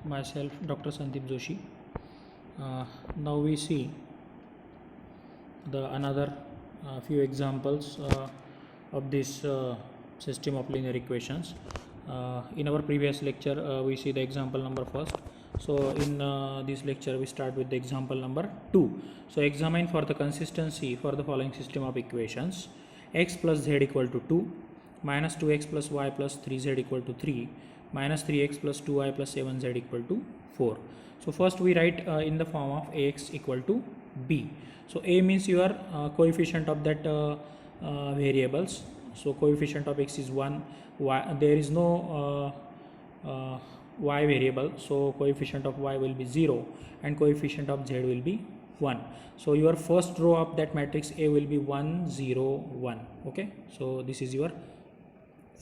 myself Dr. Sandeep Joshi. Now we see the another few examples of this system of linear equations. In our previous lecture we see the example number first. So in this lecture we start with the example number 2. So examine for the consistency for the following system of equations: x plus z equal to 2, minus 2x plus y plus 3z equal to 3, minus 3x plus 2y plus 7z equal to 4. So first we write in the form of ax equal to b. So a means your coefficient of that variables. So coefficient of x is 1, y, there is no y variable, so coefficient of y will be 0 and coefficient of z will be 1. So your first row of that matrix A will be 1 0 1. Okay, so this is your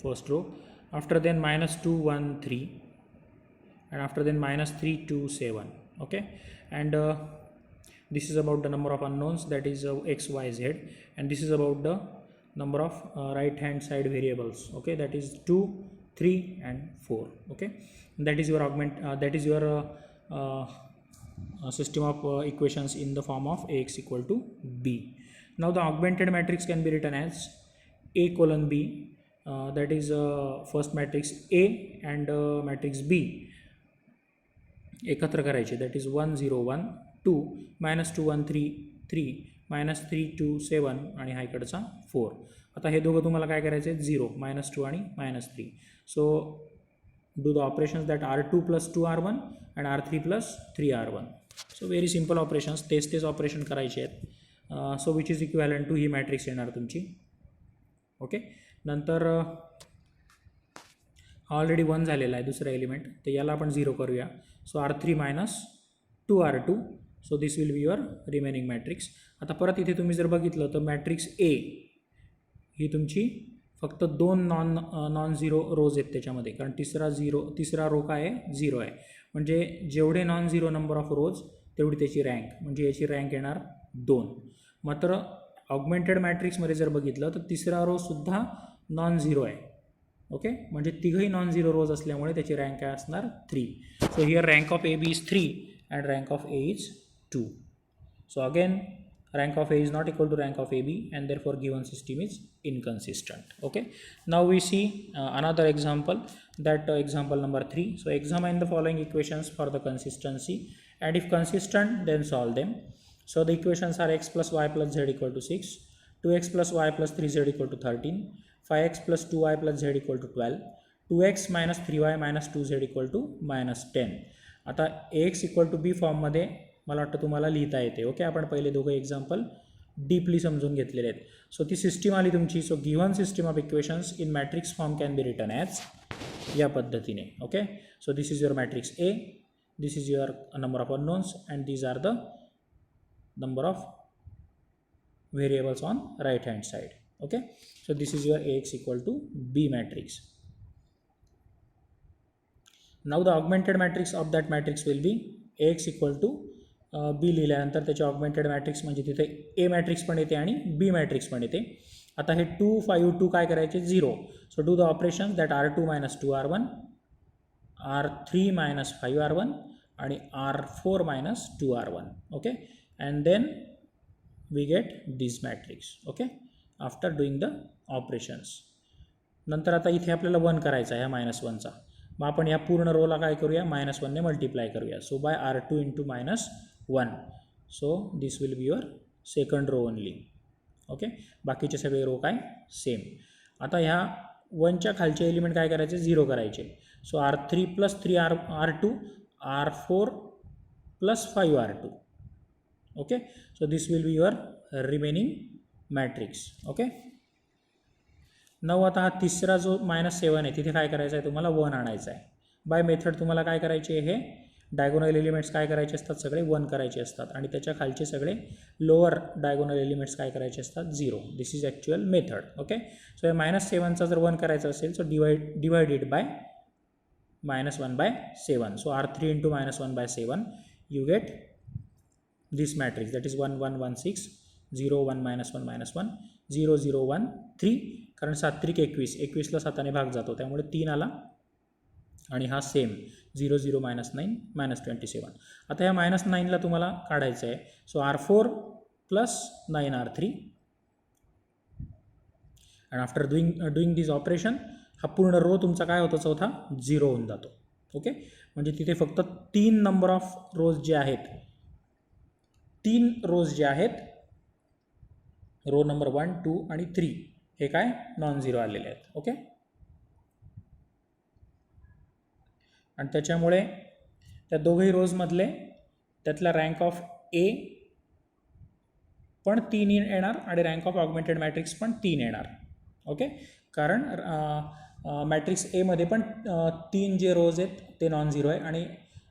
first row. After then minus 2 1 3, and after then minus 3 2 7. Okay, and this is about the number of unknowns, that is x y z, and this is about the number of right hand side variables. Okay, that is 2 3 and 4. Okay, that is your that is your system of equations in the form of ax equal to b. Now the augmented matrix can be written as a colon b, that is first matrix A and matrix B एकत्र करायचे, that is 1 0 1 2, minus 2 1 3 3, minus 3 2 7 आणि हा इकडचा 4. आता हे दोघं तुम्हाला काय करायचे, 0 minus 2 आणि minus 3. So do the operations that r2 plus 2 r1 and r3 plus 3 r1. So very simple operations, तेच ऑपरेशन करायचे आहेत. So which is equivalent to ही मॅट्रिक्स येणार तुमची. ओके, नंतर ऑलरेडी 1 झालेला आहे दुसरा एलिमेंट, तर याला आपण 0 करूया. So r3 minus 2 r2. So this will be your remaining matrix. आता परत इथे तुम्ही जर बघितलं तर मॅट्रिक्स ए ही तुमची फक्त 2 नॉन झिरो रोज आहेत त्याच्यामध्ये, कारण तिसरा रो काय आहे, 0 आहे. म्हणजे जेवढे नॉन झिरो नंबर ऑफ रोज तेवढी त्याची रँक, म्हणजे याची रँक येणार 2. मात्र ऑगमेंटेड मॅट्रिक्समध्ये जर बघितलं तर तिसरा रो सुद्धा नॉन झिरो आहे. ओके, म्हणजे तिघही नॉन झिरो रोज असल्यामुळे त्याची रँक काय असणार, 3. So here rank of A B is 3 and rank of A is 2. So again rank of A is not equal to rank of AB, and therefore given system is inconsistent. Okay, now we see another example, that example number 3. So examine the following equations for the consistency, and if consistent then solve them. So the equations are x plus y plus z equal to 6, 2x plus y plus 3z equal to 13, 5x plus 2y plus z equal to 12, 2x minus 3y minus 2z equal to minus 10. आता ax equal to b form मध्ये मला वाटतं तुम्हाला लिहिता येते. Okay, आपण पहिले दोघं एक्झाम्पल डीपली समजून घेतलेले आहेत. सो ती सिस्टीम आली तुमची. So given system of equations in matrix form can be written as या पद्धतीने. Okay, so this is your matrix A, this is your number of unknowns, and these are the number of variables on right hand side. Okay, so this is your ax equal to b matrix. Now the augmented matrix of that matrix will be ax equal to B लिहिल्यानंतर त्याचे augmented matrix म्हणजे तिथे A matrix पण येते आणि बी matrix पण येते. आता हे 2 5 2 काय करायचे, 0. So do the operation that r2 minus 2 r1, r3 minus 5 r1 आणि r4 minus 2 r1. Okay, and then we get this matrix. Okay, after doing the operations. नंतर आता इथे आपल्याला 1 करायचा आहे, ह्या -1चा. मग आपण या पूर्ण रोला काय करूया, -1ने मल्टिप्लाय करूया. So by r2 into -1. So this will be your second row only. Okay, बाकीचे सगळे रो काय सेम. आता ह्या 1च्या खालचे एलिमेंट काय करायचे, 0 करायचे. So r3 plus 3 r2, r4 plus 5 r2. Okay, so this will be your remaining matrix. Okay, नऊ आता हा तिसरा जो -7 आहे तिथे काय करायचं आहे, तुम्हाला 1 आणायचं आहे. बाय मेथड तुम्हाला काय करायचे, हे डायगोनल एलिमेंट्स काय करायचे असतात, सगळे 1 करायचे असतात, आणि त्याच्या खालचे सगळे लोअर डायगोनल एलिमेंट्स काय करायचे असतात, 0. This is actual method. Okay, so या -7चा जर 1 करायचा असेल so divided by -1/7. So r3 into -1/7 you get this matrix, that is 1 1 1 6 0 1 -1 -1 0 0 1 3. कारण 7 3 21, 21ला 7ने भाग जातो त्यामुळे 3 आला, आणि हा सेम 0 -9 -27. आता ह्या -9ला तुम्हाला काढायचं आहे. So R4 + 9R3 and after doing this operation हा पूर्ण रो तुमचा काय होतो चौथा 0 होऊन जातो. ओके, म्हणजे तिथे फक्त 3 नंबर ऑफ रोज जे आहेत, 3 रोज जे आहेत, रो नंबर 1, 2 आणि 3 हे काय नॉन झिरो आलेले आहेत. ओके, आणि त्याच्यामुळे त्या दोघही रोजमधले त्यातला रँक ऑफ ए पण 3 येणार आणि रँक ऑफ ऑगमेंटेड मॅट्रिक्स पण 3 येणार. ओके, कारण मॅट्रिक्स एमध्ये पण 3 जे रोज आहेत ते नॉन झिरो आहे आणि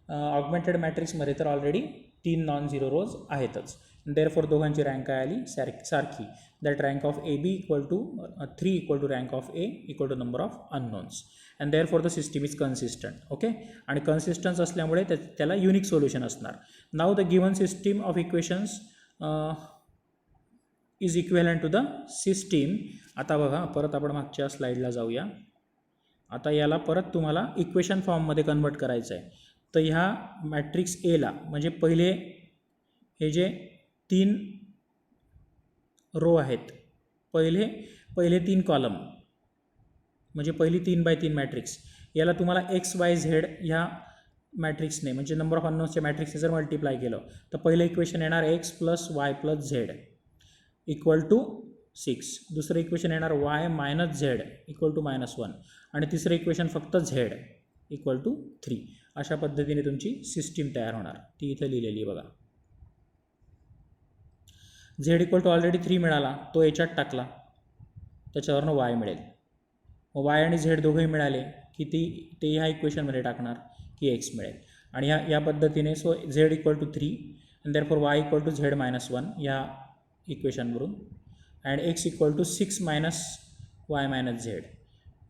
ऑगमेंटेड मॅट्रिक्समध्ये तर ऑलरेडी 3 नॉन झिरो रोज आहेतच. देअरफॉर दोघांची रँक काय आली सारखी. That rank of A B equal to 3 equal to rank of A equal to number of unknowns and therefore the system is consistent. Okay, आणि कन्सिस्टन्स असल्यामुळे त्याला युनिक सोल्युशन असणार. Now the given system of equations is equivalent to the system. आता बघा, परत आपण मागच्या स्लाईडला जाऊया. आता याला परत तुम्हाला इक्वेशन फॉर्ममध्ये कन्वर्ट करायचं आहे. तर ह्या मॅट्रिक्स एला म्हणजे पहिले हे जे 3 रो आहेत, पहिले 3 कॉलम म्हणजे पहिली 3x3 मॅट्रिक्स, याला तुम्हाला XYZ ह्या मॅट्रिक्सने म्हणजे नंबर ऑफ अननोन्सच्या मॅट्रिक्सने जर मल्टिप्लाय केलं तर पहिलं इक्वेशन येणार x + y + z equal to 6. दुसरं इक्वेशन येणार y - z इक्वल टू -1 आणि तिसरं इक्वेशन फक्त z इक्वल टू 3. अशा पद्धतीने तुमची सिस्टीम तयार होणार. ती इथे लिहिलेली आहे बघा. z इक्वल टू ऑलरेडी 3 मिळाला, तो याच्यात टाकला, त्याच्यावरनं y मिळेल. मग y आणि z दोघंही मिळाले की ते ह्या इक्वेशनमध्ये टाकणार की x मिळेल. आणि या पद्धतीने so z equal to 3 and therefore y equal to z - 1 या इक्वेशनवरून and x equal to 6 - y - z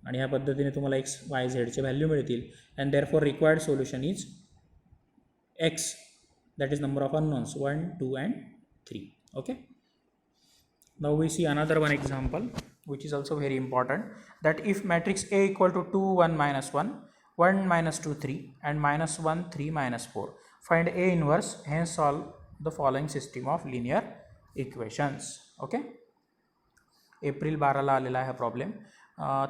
आणि ह्या पद्धतीने तुम्हाला x, y, z चे व्हॅल्यू मिळतील. And therefore required solution is x, that is number of unknowns 1, 2 and 3. Okay, now we see another one example which is also very important, that if matrix A equal to 2, 1, -1, 1, -2, 3 and -1, 3, -4, find A inverse, hence solve the following system of linear equations. Okay, April 12ला आलेला आहे हा problem.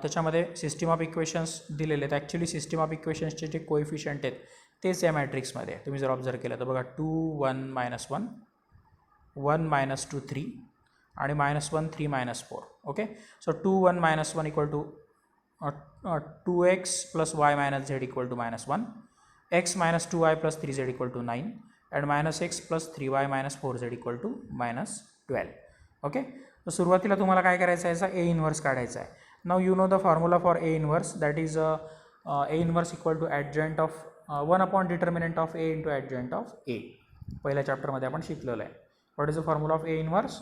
त्याच्यामध्ये system of equations दिलेले आहेत. Actually system of इक्वेशन्सचे जे coefficient आहेत तेच या मॅट्रिक्समध्ये तुम्ही जर ऑब्झर्व केलं तर बघा 2, 1, -1, 1, -2, 3 आणि -1, 3, -4. Okay, so 2, 1, -1 equal to 2x + y - z equal to -1, x - 2y + 3z equal to 9 and -x + 3y - 4z equal to -12. Okay, तर सुरुवातीला तुम्हाला काय करायचं आहे, याचा ए इन्व्हर्स काढायचा आहे. Now you know the formula for A inverse, that is A inverse equal to adjoint of 1 determinant of A into adjoint of A. पहिल्या चॅप्टरमध्ये आपण शिकलेलं आहे. What is the formula of A inverse?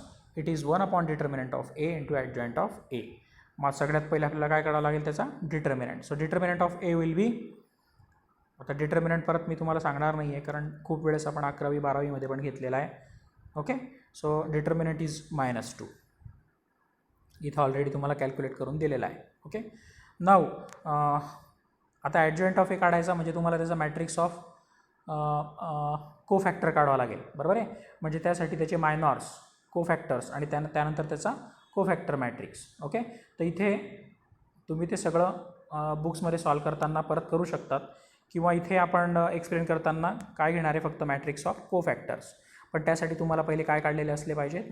It is 1 determinant of A into adjoint of A. मग सगळ्यात पहिले आपल्याला काय करावं लागेल, त्याचा determinant. So determinant of A will be, आता डिटर्मिनंट परत मी तुम्हाला सांगणार नाही आहे कारण खूप वेळेस आपण 11वी 12वीमध्ये पण घेतलेला आहे. Okay, so determinant is -2. इथं ऑलरेडी तुम्हाला कॅल्क्युलेट करून दिलेला आहे. ओके, नाव आता ॲडजॉइंट ऑफ ए काढायचा म्हणजे तुम्हाला त्याचा मॅट्रिक्स ऑफ कोफॅक्टर काढावा लागेल. बरोबर आहे, म्हणजे त्यासाठी त्याचे मायनॉर्स, कोफॅक्टर्स आणि त्यानंतर त्याचा कोफॅक्टर मॅट्रिक्स. ओके, तर इथे तुम्ही ते सगळं बुक्समध्ये सॉल्व करताना परत करू शकतात किंवा इथे आपण एक्सप्लेन करताना काय घेणार आहे, फक्त मॅट्रिक्स ऑफ कोफॅक्टर्स. पण त्यासाठी तुम्हाला पहिले काय काढलेले असले पाहिजेत,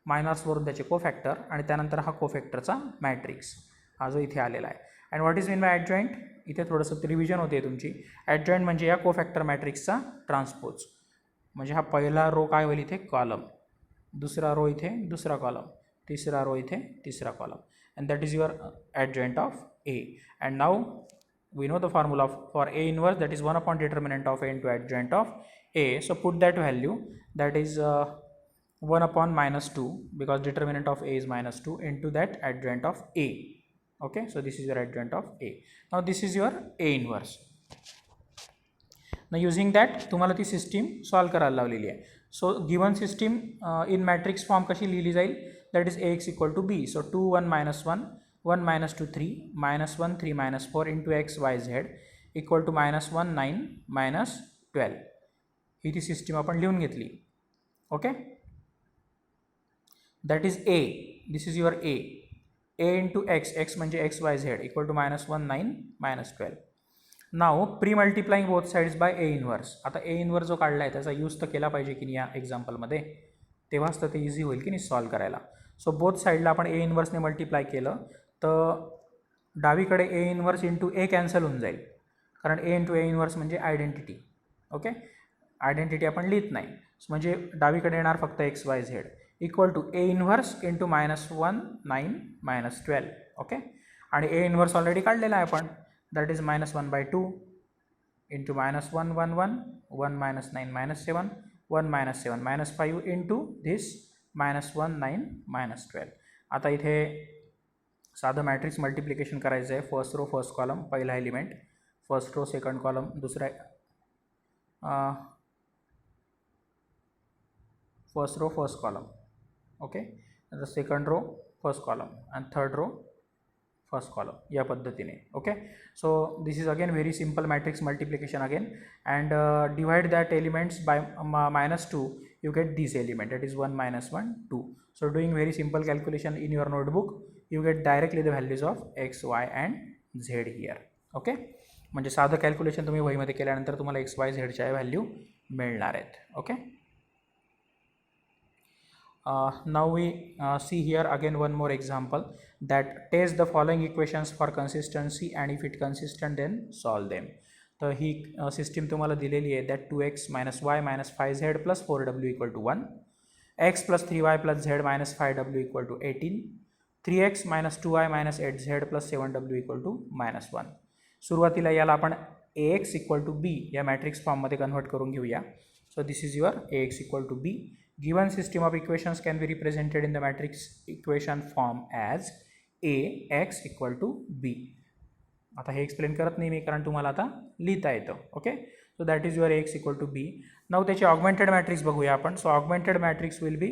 मायनॉर्सवरून त्याचे कोफॅक्टर आणि त्यानंतर हा कोफॅक्टरचा मॅट्रिक्स हा जो इथे आलेला आहे. And what is mean by adjoint, इथे थोडंसं रिव्हिजन होते तुमची. ॲडजॉइंट म्हणजे या कोफॅक्टर मॅट्रिक्सचा ट्रान्सपोज, म्हणजे हा पहिला रो काय होईल इथे कॉलम, दुसरा रो इथे दुसरा कॉलम, तिसरा रो इथे तिसरा column, and that is your adjoint of A. And now we know the formula for A inverse, that is 1 determinant of A into adjoint of A. So put that value, that is 1 upon -2 because determinant of A is -2 into that adjoint of A. Okay, so this is your adjoint of A. Now this is your A inverse. Now using that तुम्हाला ती system solve करायला लावलेली आहे. So given system in matrix form कशी लिहिली जाईल, that is Ax equal to B. So 2, 1, -1, 1, -2, 3, -1, 3, -4 into x, y, z equal to -1 9 -12 ही ती सिस्टीम आपण लिहून घेतली. Okay, that is A, this is your A into X म्हणजे XYZ equal to -1 9 -12. Now premultiplying both sides by A inverse. आता A inverse जो काढला आहे त्याचा यूज तर केला पाहिजे की नाही या एक्झाम्पलमध्ये, तेव्हाच तर ते इझी होईल की नाही सॉल्व करायला. सो बोथ साईडला आपण ए इनवर्सने मल्टिप्लाय केलं तर डावीकडे A inverse into A cancel होऊन जाईल, कारण ए इंटू ए इनवर्स म्हणजे आयडेंटिटी. ओके, आयडेंटिटी आपण लिहित नाही, म्हणजे डावीकडे येणार फक्त XYZ equal to A inverse into -1 9 -12. Okay, आणि ए इनवर्स ऑलरेडी काढलेला आहे आपण, that is -1/2 into -1 1 1 1 -9 -7 1 -7 -5 into this -1 9 -12. आता इथे साधं मॅट्रिक्स मल्टिप्लिकेशन करायचं आहे. फर्स्ट रो फर्स्ट कॉलम पहिला element, first row second column दुसरा, first row first column. Okay, second row first column and third row first column या पद्धतीने. Okay, so this is again very simple matrix multiplication again and divide that elements by -2 you get this element, that is 1 -1 2. So doing very simple calculation in your notebook you get directly the values of x, y and z here. Okay, म्हणजे साधं calculation तुम्ही वहीमध्ये केल्यानंतर तुम्हाला x, y, z च्या value मिळणार आहेत. Okay, now we see here again one more example that test the following equations for consistency and if it consistent then solve them. तर ही सिस्टीम तुम्हाला दिलेली आहे, that 2x - y - 5z + 4w = 1, x + 3y + z - 5w = 18, 3x - 2y - 8z + 7w = -1. सुरुवातीला याला आपण ax = b या matrix फॉर्ममध्ये convert करून घेऊया. So this is your ax = b. Given system of equations can be represented in the matrix equation form as ax = b. आता हे explain करत नाही मी, कारण तुम्हाला आता लिहिता येतं. Okay, so that is your X equal to B. Now त्याची ऑगमेंटेड मॅट्रिक्स बघूया आपण. So augmented matrix will B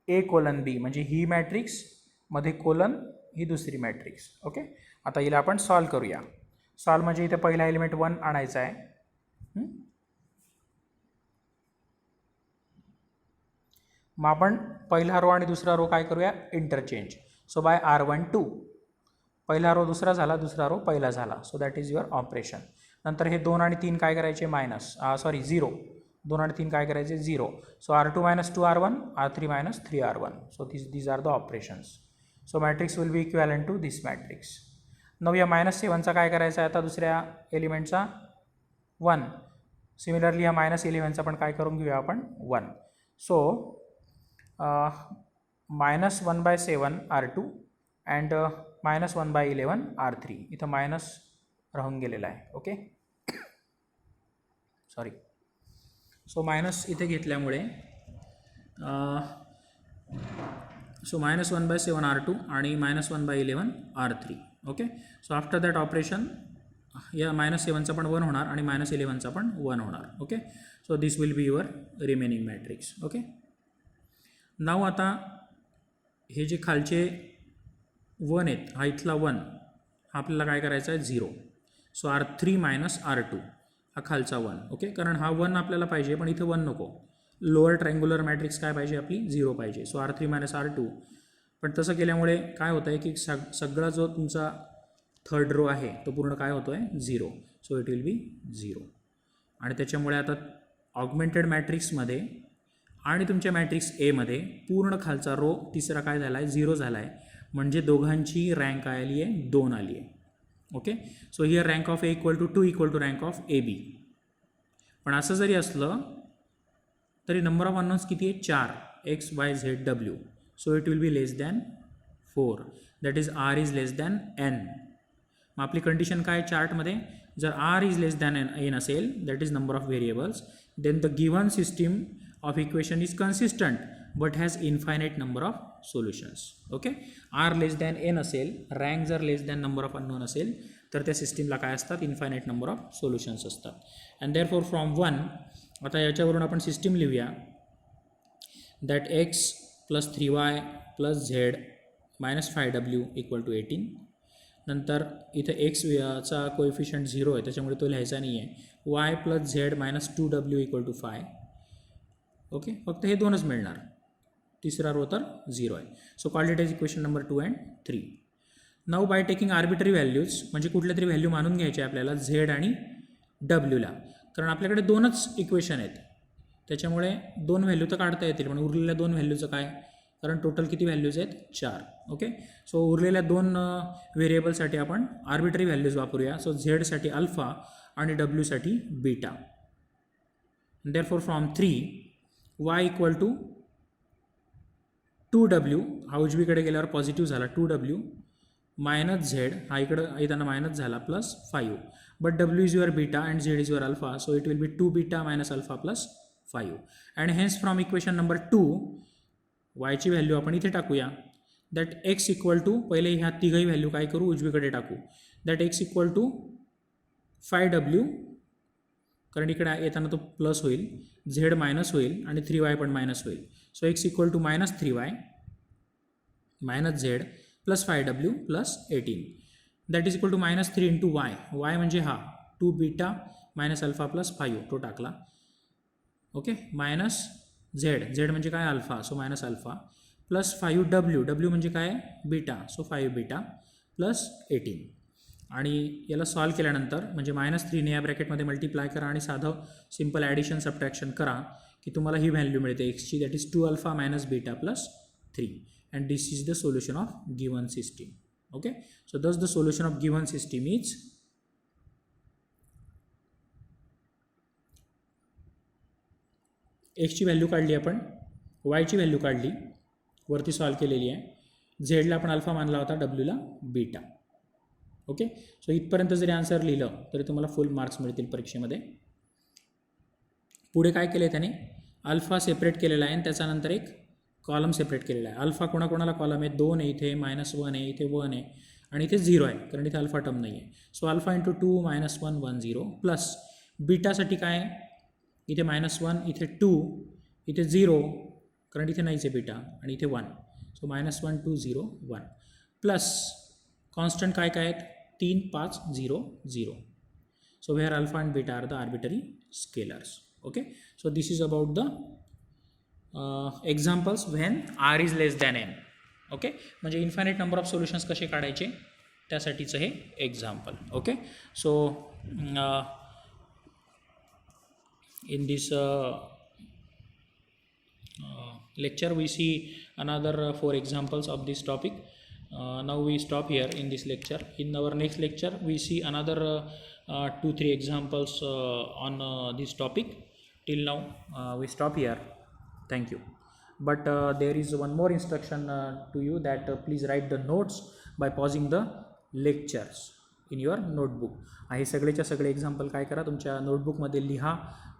A:B, म्हणजे ही मॅट्रिक्स मध्ये कोलन ही दुसरी मॅट्रिक्स. ओके, आता हिला आपण सॉल्व करूया. सॉल्व म्हणजे इथे पहिला एलिमेंट 1 आणायचा आहे. मग आपण पहिला रो आणि दुसरा रो काय करूया, इंटरचेंज. सो बाय R12 पहिला रो दुसरा झाला, दुसरा रो पहिला झाला. So that is your operation. नंतर हे 2 आणि 3 काय करायचे, 0. 2 आणि 3 काय करायचे, 0. So R2 - 2R1 R3 - 3R1. So these are the operations. So matrix will be equivalent to this matrix. नऊ या -7चा काय करायचा आहे आता दुसऱ्या एलिमेंटचा 1. सिमिलरली या -11चा पण काय करून घेऊया आपण 1. So -1/7 R2 and -1/11 R3. इथं मायनस राहून गेलेला आहे. Okay, sorry. सो मायनस इथे घेतल्यामुळे सो -1/7 R2 आणि -1/11 R3. Okay, so after that operation या -7चा पण 1 होणार आणि -11चा पण 1 होणार. Okay, so this will be your remaining matrix. Okay, now आता हे जे खालचे 1 आहेत, हा इथला 1 हा आपल्याला काय करायचा आहे, 0. सो R3 - R2 हा खालचा 1. ओके, कारण हा 1 आपल्याला पाहिजे पण इथं 1 नको. लोअर ट्रायंग्युलर मॅट्रिक्स काय पाहिजे आपली, 0 पाहिजे. So R3 - R2. पण तसं केल्यामुळे काय होतं आहे की सगळा जो तुमचा थर्ड रो आहे तो पूर्ण काय होतो आहे, 0. सो इट विल बी 0. आणि त्याच्यामुळे आता ऑगमेंटेड मॅट्रिक्समध्ये आणि तुमच्या मॅट्रिक्स एमध्ये पूर्ण खालचा रो तिसरा काय झाला आहे, 0 झाला आहे. म्हणजे दोघांची रँक काय आली आहे, 2 आली आहे. Okay, so here rank of A = 2 = rank of AB. पण असं जरी असलं तरी नंबर ऑफ अननोन्स किती आहे, 4. X, Y, Z, W. So it will be less than 4. That is R is less than N. मग आपली कंडिशन काय चार्टमध्ये, जर R is less than N असेल, that is number of variables, then the given system of equation is consistent but has infinite number of solutions. Okay, R less than N असेल, rank जर less than number of unknown असेल तर त्या सिस्टीमला काय असतात, infinite number of solutions असतात. And therefore from 1 आता याच्यावरून आपण सिस्टीम लिहूया, that x + 3y + z - 5w = 18. नंतर इथं चा कोएफिशियंट 0 आहे त्याच्यामुळे तो लिहायचा नाही आहे. Y plus Z minus 2w equal to 5. Okay, फक्त हे दोनच मिळणार. तिसरा रो तर 0 आहे. So called it as equation number 2 and 3. Now by taking arbitrary values, म्हणजे कुठल्या तरी व्हॅल्यू मानून घ्यायचे आपल्याला झेड आणि डब्ल्यूला, कारण आपल्याकडे दोनच इक्वेशन आहेत त्याच्यामुळे दोन व्हॅल्यू तर काढता येतील, पण उरलेल्या दोन व्हॅल्यूचं काय, कारण टोटल किती व्हॅल्यूज आहेत 4. ओके, सो उरलेल्या दोन व्हेरिएबलसाठी आपण आर्बिटरी व्हॅल्यूज वापरूया. सो झेडसाठी अल्फा आणि डब्ल्यूसाठी beta. Therefore from 3 y equal to 2w, हा उजवीकडे गेल्यावर पॉझिटिव्ह झाला 2w, मायनस झेड, हा इकडं येताना मायनस झाला, plus 5. But W is your beta and Z is your alpha, so it will be 2 beta minus alpha plus 5. And hence from equation number 2 वायची value आपण इथे टाकूया. दॅट एक्स इक्वल टू, पहिले ह्या तिघही व्हॅल्यू काय करू, उजवीकडे टाकू. That x equal to 5w, कारण इकडे येताना तो प्लस होईल, झेड मायनस होईल आणि 3y पण मायनस होईल. So X equal to minus 3y minus Z plus 5w plus 18. That is equal to minus 3 into Y. Y म्हणजे हा 2 बीटा मायनस अल्फा प्लस 5 तो टाकला. ओके, मायनस झेड, झेड म्हणजे काय alpha, so minus alpha plus 5w, W म्हणजे काय beta, so 5 beta plus 18. आणि याला सॉल्व केल्यानंतर म्हणजे मायनस 3ने या ब्रॅकेटमध्ये मल्टिप्लाय करा आणि साधं सिम्पल ॲडिशन सबट्रॅक्शन करा की तुम्हाला ही व्हॅल्यू मिळते एक्सची. That is 2 alpha minus beta plus 3. And this is the solution of given system. Okay, so thus the solution of given system is एक्सची व्हॅल्यू काढली आपण, वायची व्हॅल्यू काढली, वरती सॉल्व केलेली आहे, झेडला आपण अल्फा मानला होता, डब्ल्यूला बीटा. ओके, सो इथपर्यंत जरी आन्सर लिहिलं तरी तुम्हाला फुल मार्क्स मिळतील परीक्षेमध्ये. पुढे काय केलं आहे त्याने, अल्फा सेपरेट केलेला आहे आणि त्याच्यानंतर एक कॉलम सेपरेट केलेला आहे. अल्फा कोणाकोणाला कॉलम आहे, 2 आहे इथे, -1 आहे इथे, 1 आहे आणि इथे 0 आहे, कारण इथे अल्फा टर्म नाही आहे. सो अल्फा इंटू 2 -1 1 0 प्लस बीटासाठी काय आहे, इथे -1 इथे 2 इथे 0, कारण इथे नाहीच आहे बीटा, आणि इथे 1, सो -1 2 0 1 प्लस कॉन्स्टंट काय काय आहेत 3 5 0 0. So where alpha and beta are the arbitrary scalars. Okay, so this is about the examples when R is less than N. Okay, म्हणजे इन्फायनाईट नंबर ऑफ सोल्युशन्स कसे काढायचे त्यासाठीचं हे example. Okay, so in this lecture we see another 4 examples of this topic. Now we stop here in this lecture. In our next lecture we see another 2-3 examples on this topic. Till now we stop here. Thank you. But there is one more instruction to you, that please write the notes by pausing the lectures in your notebook. हे सगळेच्या सगळे example काय करा, तुमच्या नोटबुकमध्ये लिहा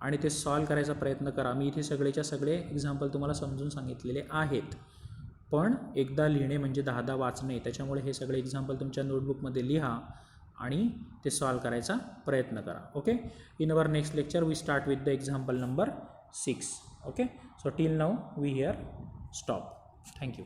आणि ते solve करायचा प्रयत्न करा. मी इथे सगळेच्या सगळे एक्झाम्पल तुम्हाला समजून सांगितलेले आहेत, पण एकदा लिहिणे म्हणजे 10दा वाचणे, त्याच्यामुळे हे सगळे एक्झाम्पल तुमच्या नोटबुकमध्ये लिहा आणि ते सॉल्व करायचा प्रयत्न करा. Okay, in our next lecture we start with the example number 6. Okay, so till now we here stop. Thank you.